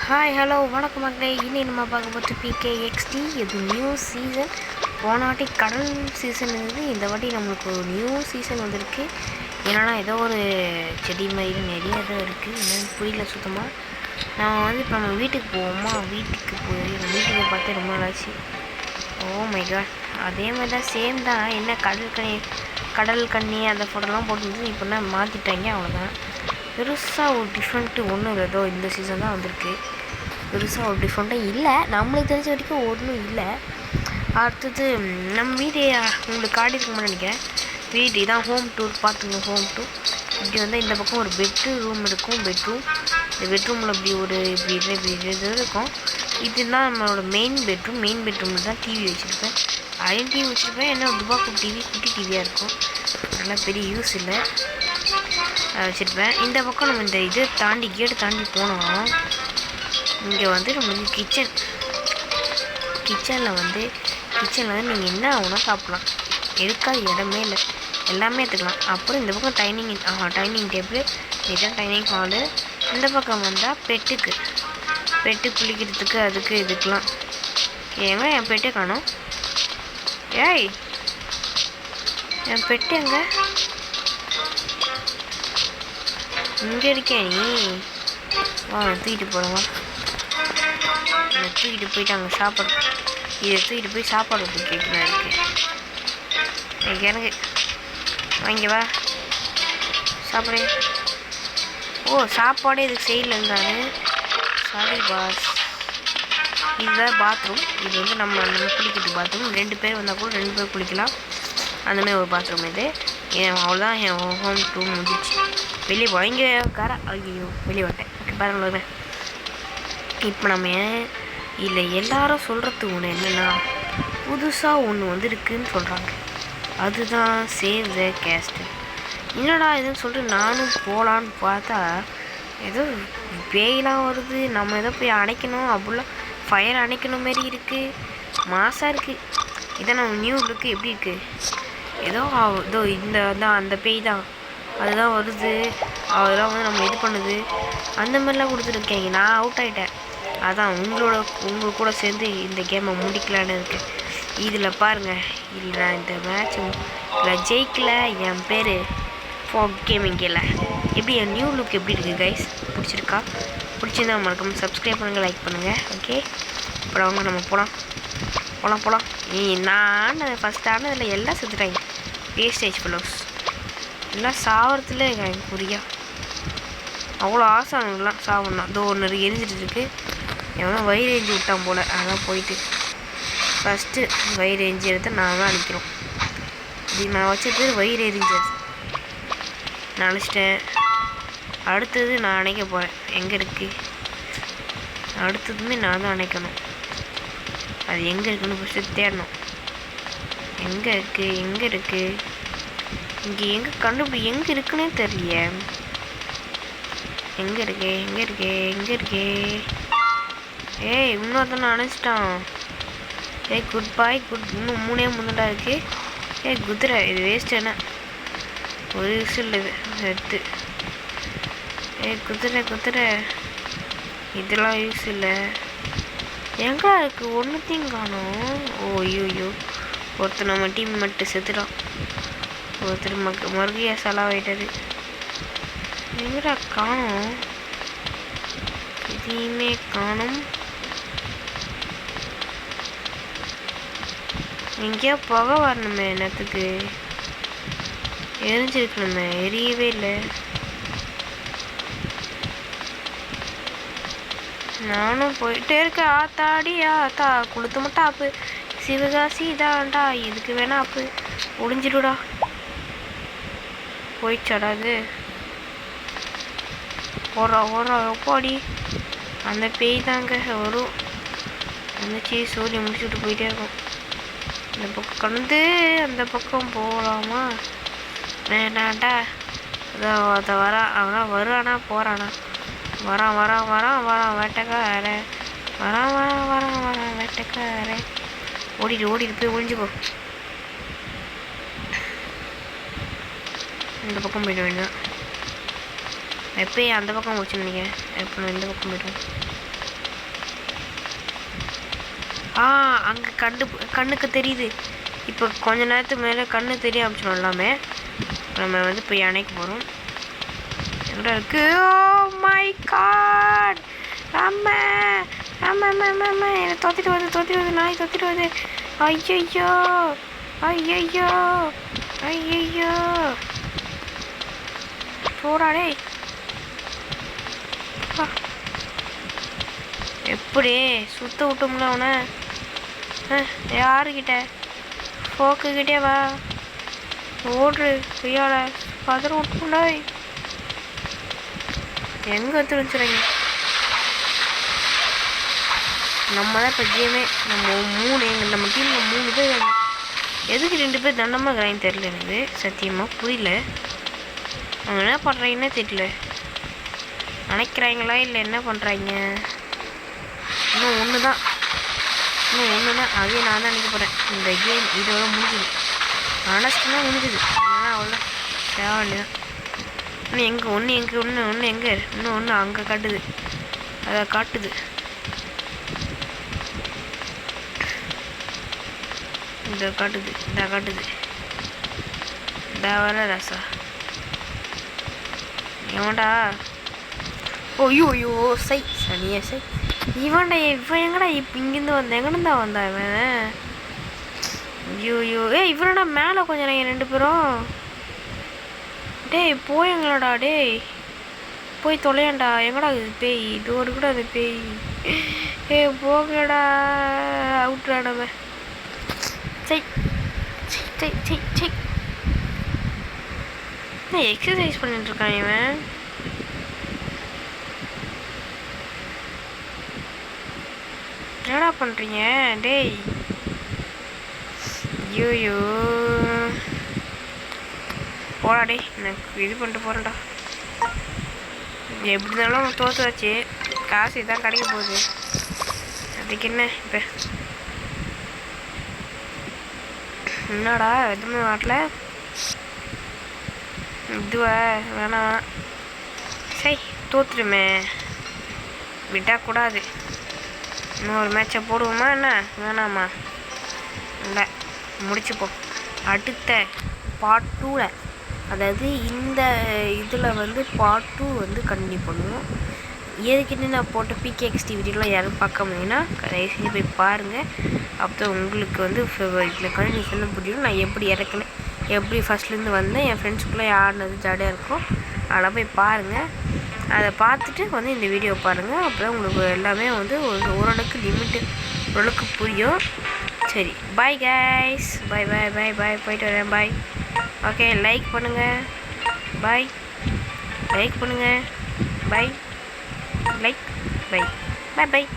Hi hello வணக்கம் மக்களே. இனி நம்ம பார்க்க போட்டு PKXD. இது நியூ சீசன். போன வாட்டி கடல் சீசன் இருக்குது, இந்த வாட்டி நம்மளுக்கு ஒரு நியூ சீசன் வந்திருக்கு. என்னன்னா ஏதோ ஒரு செடி மாதிரி நிறைய இதாக இருக்குது, என்னென்னு புரியல சுத்தமாக. நான் இப்போ நம்ம வீட்டுக்கு போவோமா, வீட்டுக்கு பார்த்தே ரொம்ப நாளாச்சு. ஓ மை காட், அதே மாதிரி தான், சேம் தான். என்ன கடல் கண்ணி அந்த ஃபோட்டோலாம் போட்டுருந்து இப்போ என்ன மாற்றிட்டாங்க, அவ்வளோதான். பெருசாக ஒரு டிஃப்ரெண்ட்டு ஒன்றும் இல்லை. ஏதோ இந்த சீசன் தான் வந்திருக்கு. பெருசாக ஒரு டிஃப்ரெண்ட்டாக இல்லை, நம்மளுக்கு தெரிஞ்ச வரைக்கும் ஒன்றும் இல்லை. அடுத்தது நம்ம வீடு உங்களுக்கு காட்டியிருக்கோம்னு நினைக்கிறேன். வீடு இதான் ஹோம் டூர், பார்த்துங்க. ஹோம் டூர் இப்படி வந்தால் இந்த பக்கம் ஒரு பெட்ரூம் இருக்கும். இந்த பெட்ரூமில் இப்படி இது இருக்கும். இதுதான் நம்மளோட மெயின் பெட்ரூமில் தான் டிவி வச்சுருப்பேன். அதையும் டிவி வச்சுருப்பேன். என்ன துபாக்கூர் டிவி, குட்டி டிவியாக இருக்கும், நல்லா பெரிய யூஸ் இல்லை, வச்சுருப்பேன். இந்த பக்கம் நம்ம இந்த இது கேட்டு தாண்டி போனோம். இங்கே நம்மளுக்கு கிச்சனில் நீங்கள் என்ன ஆகுனா சாப்பிட்லாம். எதுக்காக இடமே இல்லை, எல்லாமே எடுத்துக்கலாம். அப்புறம் இந்த பக்கம் டைனிங் டேபிள், இதுதான் டைனிங் ஹாலு. இந்த பக்கம் வந்தால் பெட்டு குளிக்கிறதுக்கு, அதுக்கு இதுக்கெலாம். ஏங்க என் பெட்டை காணோம். ஏய், என் பெட்டு எங்க? இங்கே இருக்கேன் நீ. தூக்கிட்டு போகிறவா, தூக்கிட்டு போயிட்டு அங்கே சாப்பாடு, இதை தூக்கிட்டு போய் சாப்பாடு கேட்கலாம் இருக்கு. எனக்கு வாங்கி வா சாப்பாடு. சாப்பாடு இதுக்கு சைடில் இருந்தாரு. Sorry boss. இதுதான் பாத்ரூம். இது நம்ம குளிக்கிறது பாத்ரூம். 2 பேர் வந்தால் கூட 2 பேர் குளிக்கலாம், அந்தமாதிரி ஒரு பாத்ரூம் இது. அவ்வளோதான், என் ஹோம் ரூம் முடிஞ்சிச்சு. வெளியே வாங்க ஐயோ வெளியே வந்துட்டேன். ஓகே பாருங்களேன். இப்போ நம்ம இல்லை எல்லாரும் சொல்கிறது ஒன்று என்னென்னா, புதுசாக ஒன்று வந்துருக்குன்னு சொல்கிறாங்க. அதுதான் சேவ் த கேஸ்டில். என்னடா இதுன்னு சொல்லிட்டு நானும் போகலான்னு பார்த்தா, ஏதோ பேயெலாம் வருது, நம்ம ஏதோ போய் அணைக்கணும், அப்படிலாம் ஃபயர் அணைக்கணும் மாரி இருக்குது, மாசாக இருக்குது. இதை நம்ம நியூ லுக்கு எப்படி இருக்குது, ஏதோ இந்த தான் அந்த பேய் தான், அதுதான் வருது, அதெல்லாம் நம்ம இது பண்ணுது, அந்த மாதிரிலாம் கொடுத்துருக்கேங்க. நான் அவுட் ஆகிட்டேன். அதான் உங்கள் கூட சேர்ந்து இந்த கேமை முடிக்கலான்னு இருக்கேன். இதில் பாருங்கள், இதில் நான் இந்த மேட்ச் ஜெயிக்கல, என் பேர் ஃபோக் கேமிங் இல்லை. எப்படி என் நியூ லுக் எப்படி இருக்குது கைஸ்? பிடிச்சிருந்தா மறக்காம சப்ஸ்கிரைப் பண்ணுங்கள், லைக் பண்ணுங்கள். ஓகே, அப்புறம் அவங்க நம்ம போகலாம். நான் ஃபஸ்ட் ஆனதில் எல்லாம் செத்துட்டாங்க. வேஸ்டேஜ் ஃபெலோஸ் எல்லாம் சாவறதுல எனக்கு புரியா. அவ்வளோ ஆசை அவங்களாம் சாப்பிட்ணும். அதோ ஒன்று எரிஞ்சிட்டு இருக்கு. எவனோ வயிறு எரிஞ்சு விட்டான் போல், அதான் போயிட்டு ஃபஸ்ட்டு வயிறு எரிஞ்சு எடுத்து நான் தான் அடிக்கிறோம். இது நான் வச்சது வயிறு எரிஞ்சது, நான் அழைச்சிட்டேன். அடுத்தது நான் அணைக்க போகிறேன். எங்கே இருக்குது அடுத்ததுமே நான் தான் அணைக்கணும். அது எங்கே இருக்குன்னு ஃபஸ்ட்டு தேடணும். எங்கே இருக்குது இங்கே எங்கே இருக்குன்னே தெரியலையே. எங்கே இருக்கே. ஏய், இன்னொருத்தனை அணைச்சிட்டான். ஏய் குட் பாய், இன்னும் 3 முன்னடா இருக்குது. ஏய் குதிரை, இது வேஸ்ட். என்ன ஒரு யூஸ் இல்லை இது எடுத்து. ஏய் குதிரை, இதெல்லாம் யூஸ் இல்லை. எங்கே இருக்குது? ஒன்றுத்தையும் காணோம். ஐயோ, ஒருத்தர் நம்ம டீம் மட்டும் செத்துட்டான். ஒருத்தர் மறுபடியும் செலவாயிட்டாரு. எங்கடா காணோம்? எதையுமே காணும். எங்கேயோ புகை வரணுமே, என்னத்துக்கு எரிஞ்சிருக்கணுமே, எரியவே இல்லை. நானும் போயிட்டே இருக்கேன். ஆத்தா குளுத்து மட்டும் ஆப்பு, சிவகாசி தான்டா, எதுக்கு வேணா ஆப்பு, ஒளிஞ்சிடுடா. போயிடுச்சாடாது. ஓடுறா எப்பாடி. அந்த பேய் தாங்க வரும். வந்துச்சு, சூரியன் முடிச்சுட்டு போயிட்டே இருக்கும். இந்த பக்கம் கடந்து அந்த பக்கம் போகலாமா? வேண்டாண்டா. அதை அவனா வருவானா போகிறானா? வரான் வேட்டைக்காரன். வரான் வேட்டைக்காரன். ஓடிட்டு போய் ஒழிஞ்சுக்கோ. இந்த பக்கம் போயிட வேண்டியதான். எப்போயே அந்த பக்கம் முடிச்சுன்னு நினைக்கிறேன். இப்போ நான் இந்த பக்கம் போய்டுவேன். அங்கே கண்ணுக்கு தெரியுது. இப்போ கொஞ்ச நேரத்துக்கு மேலே கண்ணு தெரிய ஆரம்பிச்சிடும் எல்லாமே. நம்ம வந்து போய் அணைக்க போகிறோம். எங்கடா இருக்கு? Oh my God! அம்மா அம்மா அம்மா அம்மா அம்மா என்னை தொத்திட்டு வருது நாய் தொத்திட்டு வருது. ஐயோ ஐயோ ஐயோ போடாடே. எப்படி சுத்த விட்டோம்ல அவனை? யாருக்கிட்ட? போக்குக்கிட்டே வா, ஓடுறு கையால பதற விட்டுடா. எங்கே எடுத்துருச்சுறீங்க? நம்ம தான் இப்போ கேமே. நம்ம டீமில் 3 பேர். எதுக்கு 2 பேர் தண்டமாக இருக்கிறாங்கன்னு தெரியல. எனக்கு சத்தியமாக புரியல. அவங்க என்ன பண்ணுறாங்கன்னே தெரியல. நினைக்கிறாங்களா இல்லை என்ன பண்ணுறாங்க? இன்னும் ஒன்று தான் அதையும் நான் தான் நினைக்க போகிறேன். இந்த கேம் இதோட முடிஞ்சுது. அனஸ்ட்னா முடிஞ்சுது. அதனால் அவ்வளோ தேவையில்லை தான். இன்னும் எங்கே ஒன்று எங்கே இன்னும் ஒன்று அங்கே காட்டுது. அதை காட்டுது. இந்த காட்டுது. வர ராசா எவன்டா? ஐயோ சை சனியா சை. இவன் எங்கடா இப்போ இங்கேருந்து எங்கேருந்தா வந்தா இவன்? ஐயோ இவனடா மேலே கொஞ்சம் நீங்கள் 2 பேரும். டேய் போயங்களடா, டேய் போய் தொலையாண்டா. எங்கடா இது பேய்? இது ஒரு கூட அது பேய். போகடா, அவுட்ராடவ. எக்ஸசைஸ் பண்ணிட்டு இருக்கான் இவன். என்னடா பண்றீங்க டேய்? ஐயோ போடா டேய். எனக்கு இது பண்ணிட்டு போறேன்டா. எப்படி இருந்தாலும் தோத்தாச்சு. காசு இதான் கிடைக்க போகுது. அதுக்கு என்ன இப்போ? என்னடா எதுவுமே வாட்டல. இதுவா வேணாம். சரி தோத்துருமே, விடக்கூடாது. இன்னொரு மேட்சை போடுவோமா என்ன? வேணாமா? இல்லை முடிச்சுப்போம். அடுத்த பார்ட் 2ல், அதாவது இந்த இதில் வந்து பார்ட் 2 வந்து கண்டினியூ பண்ணுவோம். ஏற்கனவே நான் போட்ட பிகேஎக்ஸ்டி வீடியோலாம் யாரும் பார்க்க முடியும்னா தயவு செஞ்சு போய் பாருங்கள். அப்போ உங்களுக்கு வந்து இதில் கண்டினியூஷன் புரியும். நான் எப்படி இறக்குனேன், எப்படி ஃபஸ்ட்லேருந்து வந்தேன், என் ஃப்ரெண்ட்ஸ்குள்ளே ஆடினது ஜாலியாக இருக்கும். அதெல்லாம் போய் பாருங்கள். அதை பார்த்துட்டு வந்து இந்த வீடியோ பாருங்கள். அப்போ தான் உங்களுக்கு எல்லாமே வந்து ஓரளவுக்கு புரியும். சரி பாய் கைஸ். பாய் போயிட்டு வரேன். பாய். ஓகே லைக் பண்ணுங்கள். பாய். லைக் பண்ணுங்கள். பாய். லைக். பாய்.